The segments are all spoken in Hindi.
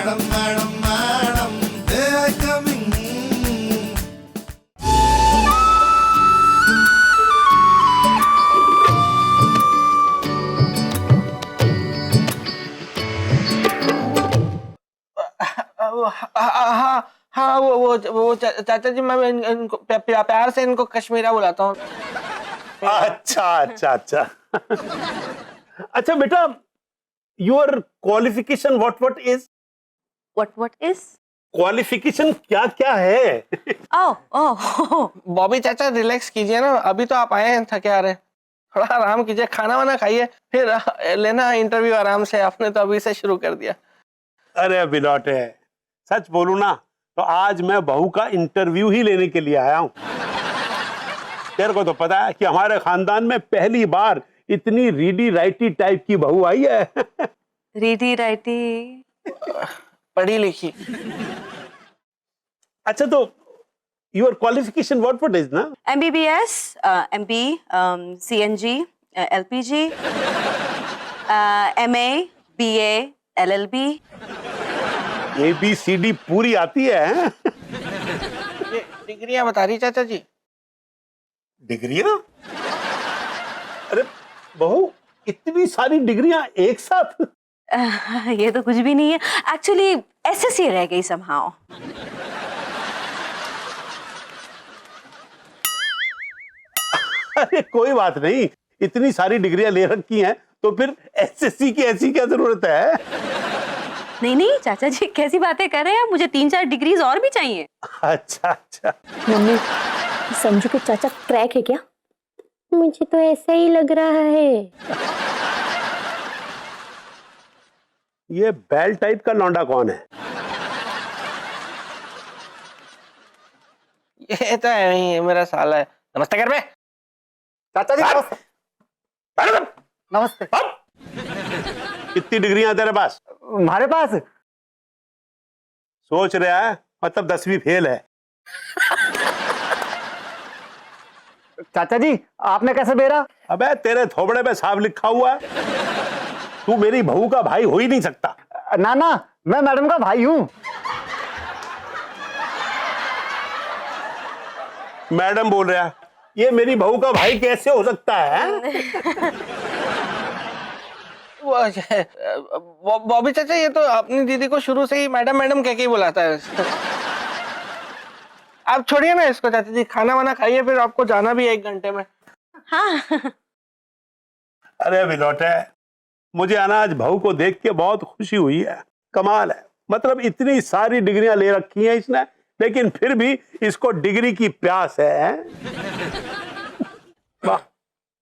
Madam madam madam they I coming. हाँ हाँ, वो चाचा जी, मैं इनको प्यार से इनको कश्मीरा बुलाता हूँ। अच्छा अच्छा अच्छा। अच्छा बेटा, your qualification what is? What is? Qualification क्या क्या है? Oh. बॉबी चाचा रिलैक्स कीजिए ना, अभी तो आप आए हैं, थके आ रहे हैं, थोड़ा आराम कीजिए, खाना वाना खाइए, फिर लेना इंटरव्यू आराम से। आपने तो अभी से शुरू कर दिया। अरे बिलौटे, सच बोलूं ना तो आज मैं बहू का इंटरव्यू ही लेने के लिए आया हूं। तेरे को तो पता है कि हमारे खानदान में पहली बार इतनी रीडी राइटी टाइप की बहू आई है। Reedy righty. पढ़ी लिखी। अच्छा तो योर क्वालिफिकेशन व्हाट इज ना? MBBS, MB, CNG, LPG, MA, BA, LLB। ABCD पूरी आती है? ये डिग्रियां बता रही चाचा जी। डिग्रियां? अरे बहू, इतनी सारी डिग्रियां एक साथ? ये तो कुछ भी नहीं है, एक्चुअली SSC रह गई somehow। अरे कोई बात नहीं, इतनी सारी डिग्रियां ले रखी हैं तो फिर SSC की ऐसी क्या जरूरत है? नहीं चाचा जी, कैसी बातें कर रहे हैं, मुझे 3-4 डिग्रीज और भी चाहिए। अच्छा अच्छा। मम्मी, संजू के चाचा क्रैक है क्या? मुझे तो ऐसा ही लग रहा है। ये बैल टाइप का लौंडा कौन है? ये तो है ही, मेरा साला है। नमस्ते कर बे। चाचा जी नमस्ते। कितनी डिग्रियां तेरे पास? हमारे पास सोच रहा है मतलब 10वीं फेल है। चाचा जी, आपने कैसे बेरा? अबे तेरे थोबड़े पे साफ लिखा हुआ है, तू मेरी बहू का भाई हो ही नहीं सकता। ना मैं मैडम का भाई हूँ। मैडम बोल रहा है, ये मेरी बहू का भाई कैसे हो सकता है? बॉबी चाचा, ये तो अपनी दीदी को शुरू से ही मैडम मैडम कह के ही बुलाता है। आप छोड़िए ना इसको चाचा जी, खाना वाना खाइए, फिर आपको जाना भी है 1 घंटे में। हाँ। अरे बिलौटे, मुझे आज बहू को देख के बहुत खुशी हुई है। कमाल है, मतलब इतनी सारी डिग्रियां ले रखी हैं इसने, लेकिन फिर भी इसको डिग्री की प्यास है। वाह।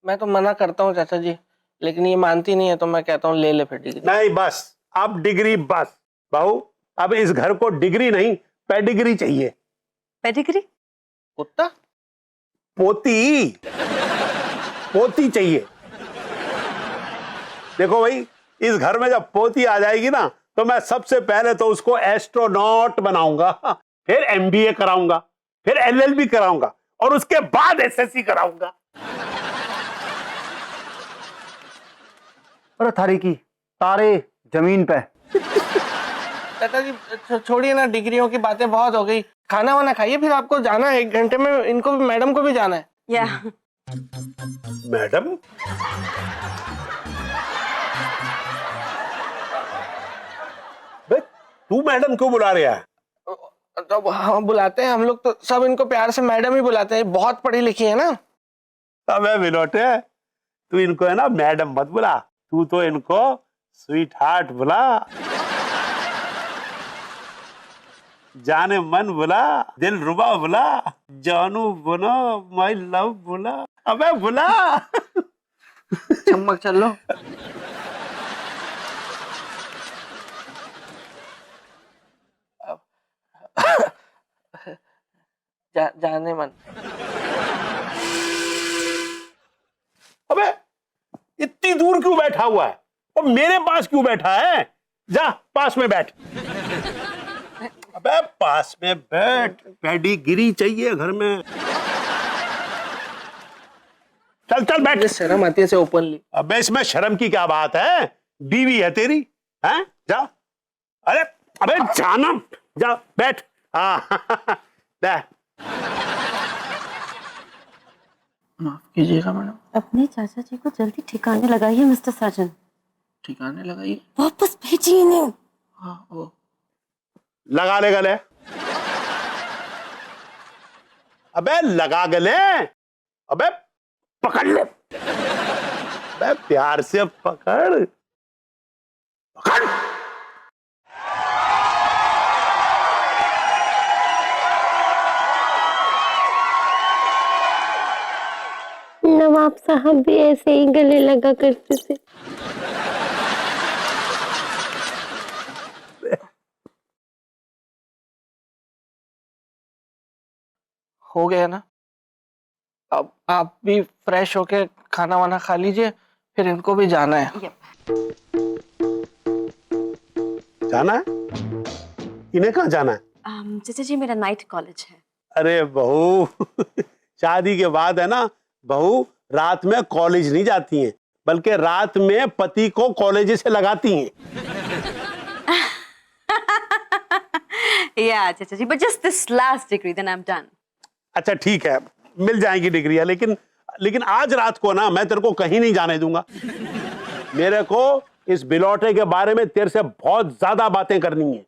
मैं तो मना करता हूँ चाचा जी, लेकिन ये मानती नहीं है, तो मैं कहता हूँ ले ले फिर डिग्री। नहीं बस, अब डिग्री बस। बहू, अब इस घर को डिग्री नहीं पेडिग्री चाहिए। पेडिग्री? कुत्ता? पोती चाहिए। देखो भाई, इस घर में जब पोती आ जाएगी ना, तो मैं सबसे पहले तो उसको एस्ट्रोनॉट बनाऊंगा, फिर MBA कराऊंगा, फिर LLB कराऊंगा, और उसके बाद SSC कराऊंगा। अरे थारी की तारे जमीन पे। चाचा जी छोड़िए ना, डिग्रियों की बातें बहुत हो गई, खाना वाना खाइए, फिर आपको जाना है 1 घंटे में, इनको भी, मैडम को भी जाना है। या मैडम? तू मैडम क्यों बुला रहा है? तो हाँ बुलाते हैं हम लोग, तो सब इनको प्यार से मैडम ही बुलाते हैं, बहुत पढ़ी लिखी है ना। अबे बिलोटे, तू इनको है ना मैडम मत बुला, तू तो इनको स्वीट हार्ट बुला, जाने मन बुला, दिल रुबा बुला, जानू बुला, माय लव बुला। अबे बुला। चम्मक चल लो। जाने मन। अबे इतनी दूर क्यों बैठा हुआ है, और मेरे पास क्यों बैठा है? जा पास में बैठ। अबे पास में बैठ, पेडिग्री चाहिए घर में। चल चल बैठ। शर्म आती है से ओपनली। अबे इसमें शर्म की क्या बात है, बीवी है तेरी, हैं? जा। अरे अबे जाना, जा बैठ। हाँ ले। माफ कीजिएगा मैडम। अपने चाचा जी को जल्दी ठिकाने लगाइए मिस्टर साजन। ठिकाने लगाइए। वापस भेजिए इन्हें। हाँ वो लगा ले गले। अबे लगा गले। अबे पकड़ ले। अबे प्यार से पकड़ पकड़। नवाब साहब भी ऐसे ही गले लगा करते थे। हो गया ना। अब आप भी फ्रेश होके खाना वाना खा लीजिए, फिर इनको भी जाना है। जाना है? इन्हें कहाँ जाना है? चाचा जी मेरा नाइट कॉलेज है। अरे बहू शादी के बाद है ना, बहू रात में कॉलेज नहीं जाती हैं, बल्कि रात में पति को कॉलेज से लगाती हैं। Yeah, चाचा जी, but just this last degree, then I'm done. अच्छा ठीक है, मिल जाएंगी डिग्रियां, लेकिन आज रात को ना मैं तेरे को कहीं नहीं जाने दूंगा। मेरे को इस बिलौटे के बारे में तेरे से बहुत ज्यादा बातें करनी है।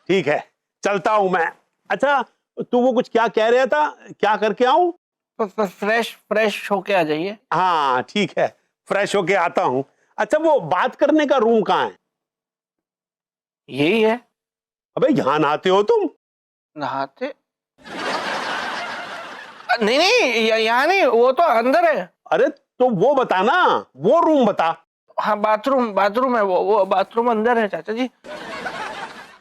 ठीक है, चलता हूं मैं। अच्छा तू वो कुछ क्या कह रहा था, क्या करके आऊं? फ्रेश होके आ जाइए। हाँ ठीक है, फ्रेश होके आता हूं। अच्छा वो बात करने का रूम कहाँ है? यही है। अबे यहां नहाते हो तुम? नहाते नहीं यहाँ नहीं, वो तो अंदर है। अरे तो वो बता ना, वो रूम बता। हाँ बाथरूम है, वो बाथरूम अंदर है चाचा जी।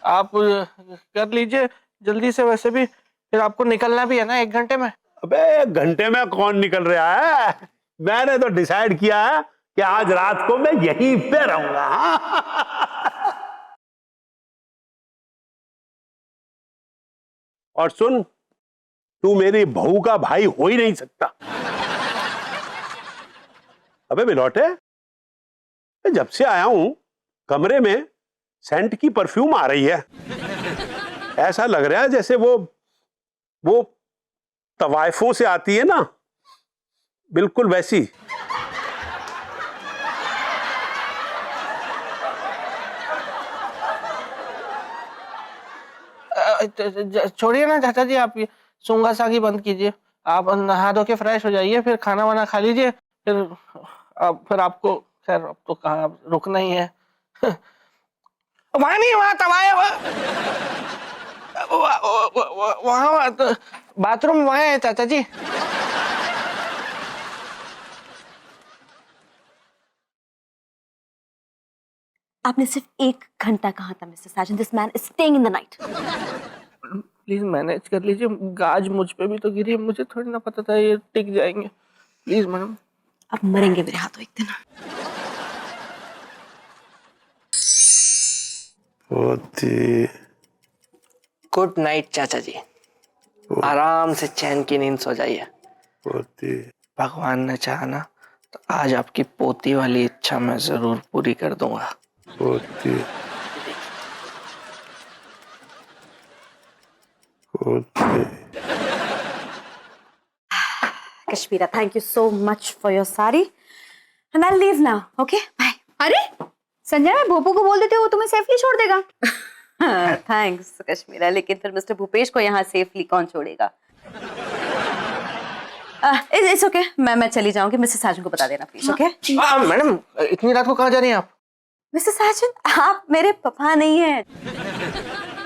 आप कर लीजिए जल्दी से, वैसे भी फिर आपको निकलना भी है ना 1 घंटे में। अबे 1 घंटे में कौन निकल रहा है? मैंने तो डिसाइड किया है कि आज रात को मैं यहीं पे रहूंगा। और सुन, तू मेरी बहू का भाई हो ही नहीं सकता। अबे बिलौटे, जब से आया हूं कमरे में सेंट की परफ्यूम आ रही है। ऐसा लग रहा है जैसे वो तवाइफों से आती है ना, बिल्कुल वैसी। छोड़िए ना चाचा जी, आप सूंगा सागी बंद कीजिए। आप नहा धो के फ्रेश हो जाइए, फिर खाना वाना खा लीजिए, फिर आपको खैर अब तो कहाँ रुकना ही है। वहां नहीं, वहां तवाए वहां बाथरूम वहां है चाचा जी। आपने सिर्फ 1 घंटा कहा था mister Sajan, this man is staying in the night. Please manage कर लीजिए, गाज मुझ पे भी तो गिरी है, मुझे थोड़ी ना पता था ये टिक जाएंगे। Please madam. आप मरेंगे मेरे हाथों एक दिन। गुड नाइट चाचा जी, आराम से चैन की नींद सो जाइए। भगवान ने चाहा ना तो आज आपकी पोती वाली इच्छा मैं जरूर पूरी कर दूंगा। Kashmira, thank you so much for your sari, and I'll leave now. Okay, bye. अरे संजना, मैं भोपू को बोल देते हो, वो तुम्हें सेफली छोड़ देगा। थैंक्स कश्मीरा, लेकिन फिर मिस्टर भूपेश को यहाँ सेफली कौन छोड़ेगा? इट्स ओके, मैं चली जाऊंगी। मिस्टर साजन को बता देना प्लीज। ओके मैडम, इतनी रात को कहाँ जा रही हैं आप? मिस्टर साजन, आप मेरे पापा नहीं हैं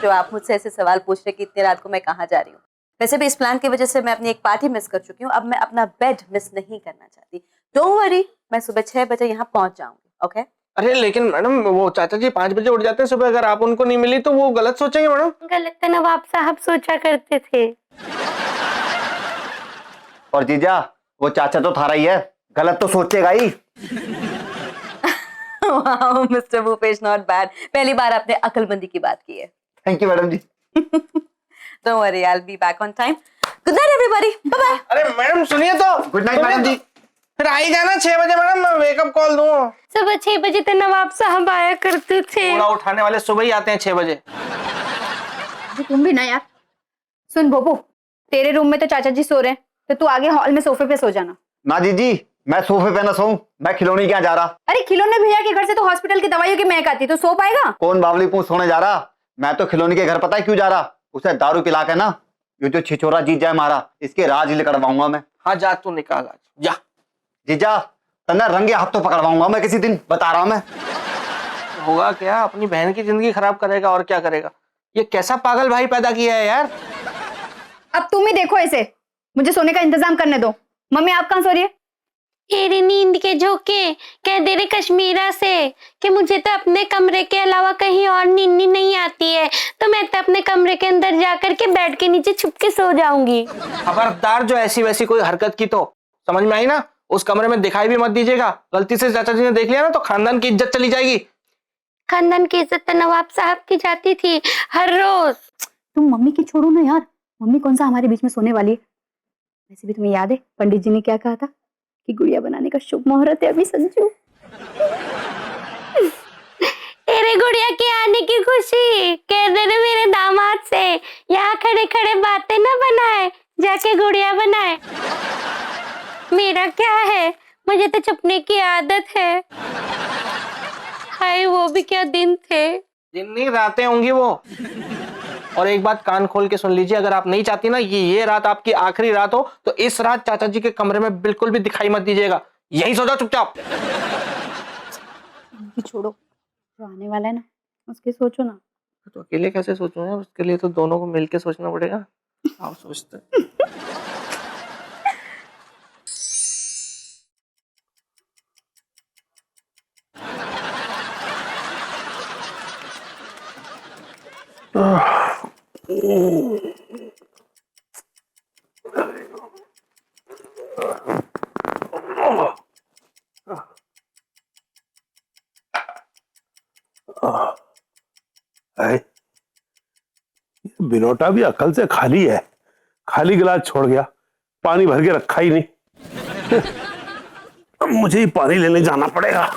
जो आप मुझसे ऐसे सवाल पूछ रहे कि इतनी रात को मैं कहाँ जा रही हूँ। वैसे भी इस प्लान की वजह से मैं अपनी एक पार्टी मिस कर चुकी हूँ। अब मैं अपना बेड मिस नहीं करना चाहती। डोंट वरी, मैं सुबह 6 बजे यहाँ पहुंच जाऊंगी। ओके? अरे लेकिन मैडम, वो चाचा जी 5 बजे उठ जाते हैं सुबह, अगर आप उनको नहीं मिली तो वो गलत सोचेंगे मैडम। गलत तो नवाब साहब सोचा करते थे। और जीजा, वो चाचा तो थारा ही है, गलत तो सोचेगा ही। Wow mister Bhupesh, not bad. पहली बार आपने अकलमंदी की बात की है। Thank you madam ji. Don't worry, I'll be back on time. Good night everybody. Bye bye. अरे मैडम सुनिए तो। गुड नाइट मैडम जी। फिर आई जाना 6 बजे मैडम, मैं वेकअप कॉल दूँ। सुबह 6 बजे तो नवाब साहब आया करते थे। थोड़ा उठाने वाले सुबह ही आते हैं 6 बजे। तुम भी ना यार। सुन बोपू, तेरे रूम में तो चाचा जी सो रहे हैं, तो तू आगे हॉल में सोफे पे सो जाना। ना जीजी, मैं सोफे पे ना सोऊं, मैं खिलौनी के यहाँ जा रहा। अरे खिलौने भैया के घर से तो हॉस्पिटल की दवाइयों की महक आती, तो सो पाएगा? कौन बावली पूछ सोने जा रहा? मैं तो खिलौनी के घर पता है क्यों जा रहा? उसे दारू पिला के ना, ये जो छिछोरा जीत जाए मारा, इसके राज निकलवाऊंगा मैं। हाँ जा, तू निकाल आज जा। जीजा तना रंगे हाथों पकड़वाऊंगा मैं किसी दिन, बता रहा हूं मैं। होगा क्या, अपनी बहन की जिंदगी खराब करेगा और क्या करेगा। ये कैसा पागल भाई पैदा किया है यार। अब तुम ही देखो इसे, मुझे सोने का इंतजाम करने दो। मम्मी आप कहाँ सो रही है? तेरी नींद के झोंके कह दे रहे कश्मीरा से कि मुझे तो अपने कमरे के अलावा कहीं और नींद नहीं आती है, तो मैं तो अपने कमरे के अंदर जाकर के बेड के नीचे छुप के सो जाऊंगी। खबरदार जो ऐसी वैसी कोई हरकत की तो समझ में आई ना, उस कमरे में दिखाई भी मत दीजिएगा। गलती से चाचा जी ने देख लिया ना तो खानदान की इज्जत चली जाएगी। खानदान की इज्जत तो नवाब साहब की जाती थी हर रोज। तुम मम्मी की छोड़ो ना यार, मम्मी कौन सा हमारे बीच में सोने वाली है। वैसे भी तुम्हें याद है पंडित जी ने क्या कहा था कि गुड़िया बनाने का शुभ मुहूर्त है अभी संजू। तेरे गुड़िया के आने की खुशी कह दे रहे मेरे दामाद से यहाँ खड़े खड़े बातें ना बनाए, जाके गुड़िया बनाए। मेरा क्या है, मुझे तो छुपने की आदत है। हाय वो भी क्या दिन थे। दिन नहीं रातें होंगी वो। और एक बात कान खोल के सुन लीजिए, अगर आप नहीं चाहती ना ये रात आपकी आखिरी रात हो, तो इस रात चाचा जी के कमरे में बिल्कुल भी दिखाई मत दीजिएगा। यही सो जाओ चुपचाप। छोड़ो, जो आने वाला है ना उसके सोचो ना। तो अकेले कैसे सोचूं यार, उसके लिए तो दोनों को मिलके सोचना पड़ेगा। आप सोचते बिलोटा भी अकल से खाली है, खाली गिलास छोड़ गया, पानी भर के रखा ही नहीं। अब मुझे ही पानी लेने जाना पड़ेगा।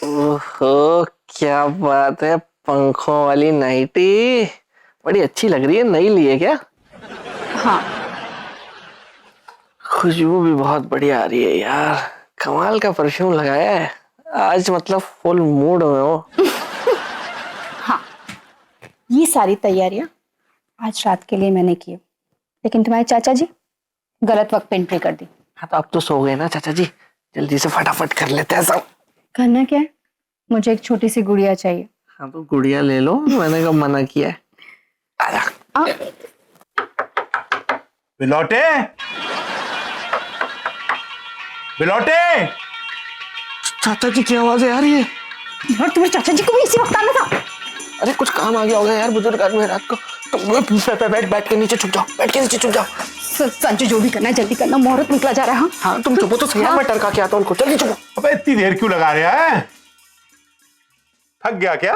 ओहो क्या बात है, पंखों वाली नाइटी बड़ी अच्छी लग रही है। नई ली है क्या? हाँ। खुशबू भी बहुत बढ़िया आ रही है यार, कमाल का परफ्यूम लगाया है आज, मतलब फुल मूड में हो। हाँ, ये सारी तैयारियां आज रात के लिए मैंने की, लेकिन तुम्हारे चाचा जी गलत वक्त पे एंट्री कर दी। हाँ तो अब तो सो गए ना चाचा जी, जल्दी से फटाफट कर लेते हैं सब। करना क्या है, मुझे एक छोटी सी गुड़िया चाहिए। हाँ तो गुड़िया ले लो, मैंने कब मना किया है। आजा। बिलोटे, बिलोटे, चाचा जी की आवाज आ रही है। यार तुम्हारे चाचा जी को भी इसी वक्त आना था। अरे कुछ काम आ गया होगा यार बुजुर्ग आदमी है, रात को तो बैठ के नीचे छुप जाओ, बैठ के नीचे छुप जाओ। संजू जो भी करना है जल्दी करना, मुहूर्त निकला जा रहा है। हाँ तुम चुपो तो सही, मैं टरका के आता हूँ उनको, जल्दी चुपो। अबे इतनी देर क्यों लगा रहा है? थक गया क्या?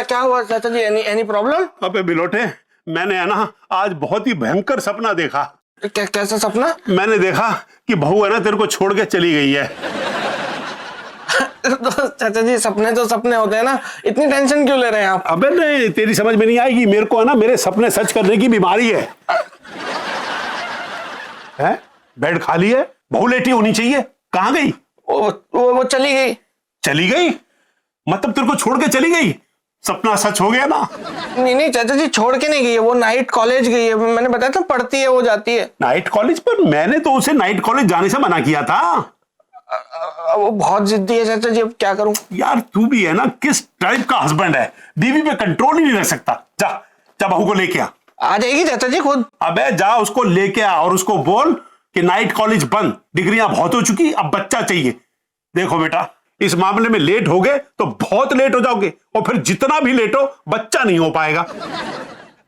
क्या हुआ चाचा जी? Any problem? अबे बिलोटे, मैंने है ना आज बहुत ही भयंकर सपना देखा। कैसा सपना? मैंने देखा कि बहू है ना तेरे को छोड़ के चली गई है। तो चाचा जी सपने तो सपने होते हैं ना, इतनी टेंशन क्यों ले रहे हैं आप? अबे नहीं, तेरी समझ में नहीं आएगी, मेरे को है ना मेरे सपने सच करने की बीमारी है। हैं? बेड खाली है, बहू लेटी होनी चाहिए, कहाँ गई? वो चली गई। चली गई मतलब तेरे को छोड़ के चली गई? सपना सच हो गया ना? नहीं चाचा जी छोड़ के नहीं गई है, वो नाइट कॉलेज गई है। मैंने बताया था पढ़ती है, वो जाती है नाइट कॉलेज। पर मैंने तो उसे नाइट कॉलेज जाने से मना किया था। वो बहुत जिद्दी है चाचा जी, अब क्या करूं? यार तू भी है ना किस टाइप का हस्बैंड है, बीवी पे कंट्रोल ही नहीं रख सकता। जा जा बहू को लेके आ जाएगी चाचा जी खुद। अबे जा उसको लेके आ और उसको बोल कि नाइट कॉलेज बंद, डिग्रियां बहुत हो चुकी, अब बच्चा चाहिए। देखो बेटा, इस मामले में लेट हो गए तो बहुत लेट हो जाओगे, और फिर जितना भी लेट हो बच्चा नहीं हो पाएगा।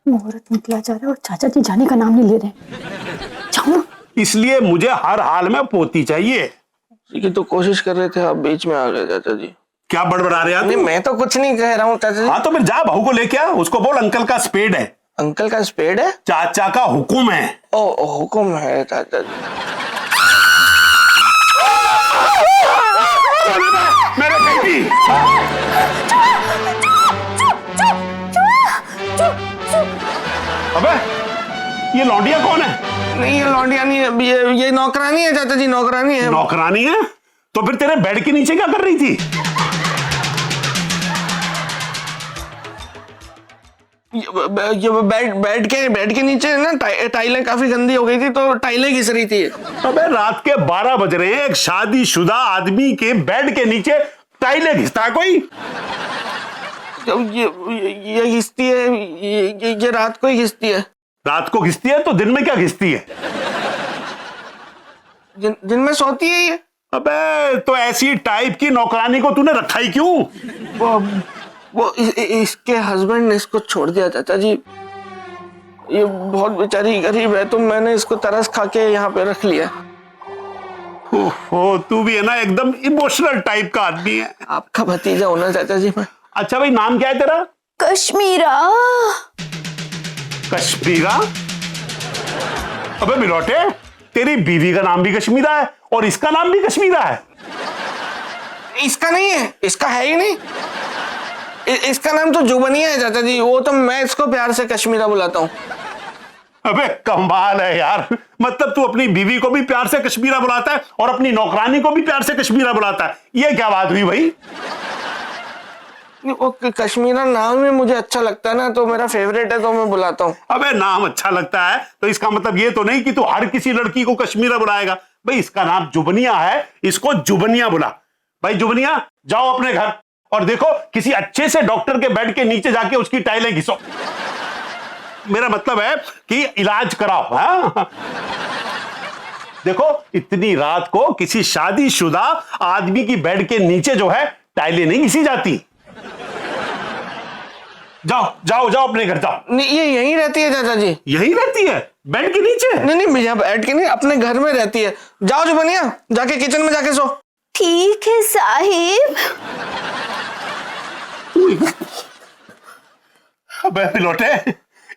मुहूर्त निकला जा रहा है और चाचा जी जाने का नाम नहीं ले रहे। जाओ ना। इसलिए मुझे हर हाल में पोती चाहिए। की तो कोशिश कर रहे थे, आप बीच में आ गए चाचा जी। क्या बड़बड़ा रहे नहीं, मैं तो कुछ नहीं कह रहा हूँ चाचा जी। हाँ तो फिर जा बहू को लेके आ, उसको बोल अंकल का स्पेड है। अंकल का स्पेड है? चाचा का हुक्म है। ओ हुक्म है चाचा जी। मेरे बेटी, अबे ये लौंडिया कौन है? नहीं, ये लौंडिया नहीं है, ये नौकरानी है चाचा जी, नौकरानी है। नौकरानी है? तो फिर तेरे बेड के नीचे क्या कर रही थी? ये बेड के नीचे ना टाइलें काफी गंदी हो गई थी, तो टाइलें घिस रही थी। अबे रात के 12 बज रहे हैं, एक शादीशुदा आदमी के बेड के नीचे टाइलें घिसता है कोई? ये घिसती है, ये रात को ही घिसती है। रात को घिसती है तो दिन में क्या घिसती है? दिन में सोती है ये। अबे तो ऐसी टाइप की नौकरानी को तूने रखा ही क्यों? वो इसके हस्बैंड ने इसको छोड़ दिया चाचा जी। ये बहुत बेचारी गरीब है, तो मैंने इसको तरस खा के यहाँ पे रख लिया। ओहो, तू भी है ना एकदम इमोशनल टाइप का आदमी है। आपका भतीजा होना चाचा जी मैं। अच्छा भाई, नाम क्या है तेरा? कश्मीरा। कश्मीरा? अबे मिलोटे, तेरी बीवी का नाम भी कश्मीरा है और इसका नाम भी कश्मीरा है। इसका नहीं है, इसका है ही नहीं। इसका नाम तो जुबनिया है चाचा जी, वो तो मैं इसको प्यार से कश्मीरा बुलाता हूँ। अबे कमाल है यार, मतलब तू अपनी बीवी को भी प्यार से कश्मीरा बुलाता है और अपनी नौकरानी को भी प्यार से कश्मीरा बुलाता है, ये क्या बात हुई भाई? वो कश्मीरा नाम ही मुझे अच्छा लगता है ना, तो मेरा फेवरेट है, तो मैं बुलाता हूँ। अबे नाम अच्छा लगता है तो इसका मतलब ये तो नहीं कि तू हर किसी लड़की को कश्मीरा बुलाएगा। भाई इसका नाम जुबनिया है, इसको जुबनिया बुला। भाई जुबनिया, जाओ अपने घर और देखो किसी अच्छे से डॉक्टर के बेड के नीचे जाके उसकी टाइलें घिसो। मेरा मतलब है कि इलाज कराओ। हाँ? देखो इतनी रात को किसी शादीशुदा आदमी की बेड के नीचे जो है टाइलें नहीं घिसी जाती। जाओ जाओ जाओ अपने घर जाओ। नहीं, ये यहीं रहती है चाचा जी। यहीं रहती है बेड के नीचे? नहीं, यहाँ बेड के नहीं, अपने घर में रहती है। जाओ जुबनिया, जाके किचन में जाके सो। ठीक है साहिब। अबे पिलोटे,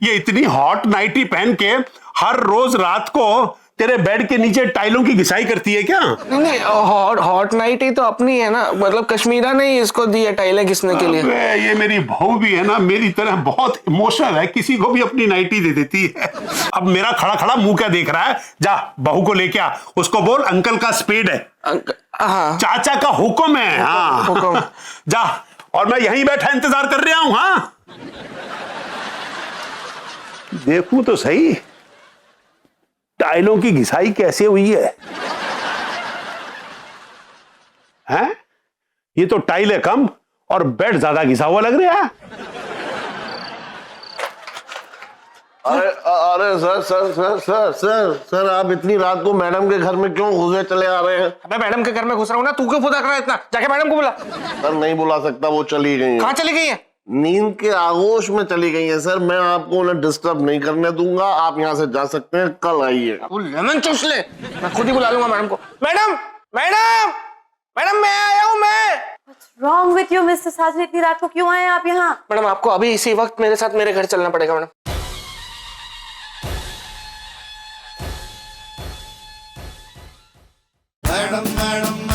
ये इतनी हॉट नाइटी पहन के हर रोज रात को तेरे बेड के नीचे टाइलों की घिसाई करती है क्या? नहीं, हॉट नाइट ही तो अपनी है ना, मतलब कश्मीरा ने ही इसको दी है टाइलें घिसने के लिए। ये मेरी बहू भी है ना मेरी तरह बहुत इमोशनल है, किसी को भी अपनी नाइटी दे देती है। अब मेरा खड़ा खड़ा मुंह क्या देख रहा है? जा बहू को लेके आ, उसको बोल अंकल का स्पेड है। हाँ, चाचा का हुक्म है। हाँ हुक्म। जा, और मैं यहीं बैठा इंतजार कर रहा हूं। हाँ देखूं तो सही टाइलों की घिसाई कैसे हुई है। हैं? ये तो टाइलें कम और बेड ज्यादा घिसा हुआ लग रहा है। अरे sir sir sir sir sir sir आप इतनी रात को मैडम के घर में क्यों घुसे चले आ रहे हैं? अबे मैडम के घर में घुस रहा हूँ ना, तू क्यों फुदक रहा है इतना? जाके मैडम को बुला। सर नहीं बुला सकता, वो चली गई है। कहाँ चली गई है? नींद के आगोश में चली गई है सर, मैं आपको उन्हें डिस्टर्ब नहीं करने दूंगा, आप यहाँ से जा सकते हैं, कल आइए। वो लेमन चूस ले, मैं खुद ही बुला लूंगा मैडम को। मैडम मैडम मैडम, मैं आया हूँ मैं। What's wrong with you, Mr. साजन? इतनी रात को क्यों आए आप यहाँ? मैडम आपको अभी इसी वक्त मेरे साथ मेरे घर चलना पड़ेगा मैडम। Madam madam